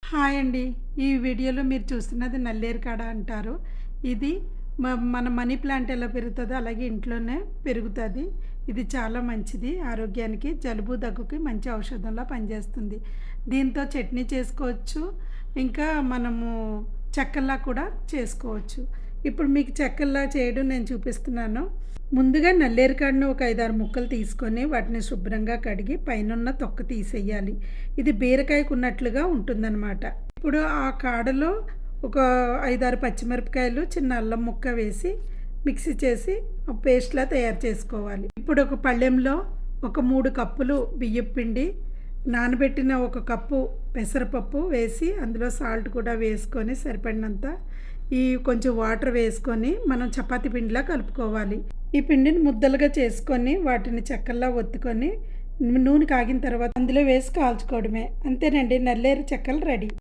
Hi అండి. ఈ వీడియోలో మీరు చూస్తున్నది నల్లేరు కాడ అంటారు. ఇది మన మనీ ప్లాంట్ ఎలా పెరుగుతదో అలాగే ఇంట్లోనే పెరుగుతది. ఇది చాలా మంచిది ఆరోగ్యానికి. జలుబు, దగ్గుకి మంచి ఔషధంలా పనిచేస్తుంది. దీంతో చట్నీ చేసుకోవచ్చు. ఇంకా మనము చెక్కల్లా కూడా చేసుకోవచ్చు. ఇప్పుడు మీకు చెక్కల్లా చేయడం నేను చూపిస్తున్నాను. ముందుగా నల్లేరు కాడను ఒక 5, 6 ముక్కలు తీసుకొని వాటిని శుభ్రంగా కడిగి పైనున్న తొక్క తీసేయాలి. ఇది బీరకాయకు ఉన్నట్లుగా ఉంటుందన్నమాట. ఇప్పుడు ఆ కాడలో ఒక 5, 6 పచ్చిమిరపకాయలు, చిన్న అల్లం ముక్క వేసి మిక్సీ చేసి పేస్ట్లా తయారు చేసుకోవాలి. ఇప్పుడు ఒక పళ్ళెంలో ఒక 3 కప్పులు బియ్యపు పిండి, నానబెట్టిన 1 కప్పు పెసరపప్పు వేసి అందులో సాల్ట్ కూడా వేసుకొని సరిపడినంత కొంచెం వాటర్ వేసుకొని మనం చపాతీ పిండిలా కలుపుకోవాలి. ఈ పిండిని ముద్దలుగా చేసుకొని వాటిని చెక్కల్లా ఒత్తుకొని నూనె కాగిన తర్వాత అందులో వేసి కాల్చుకోవడమే. అంతేనండి, నల్లేరు చెక్కలు రెడీ.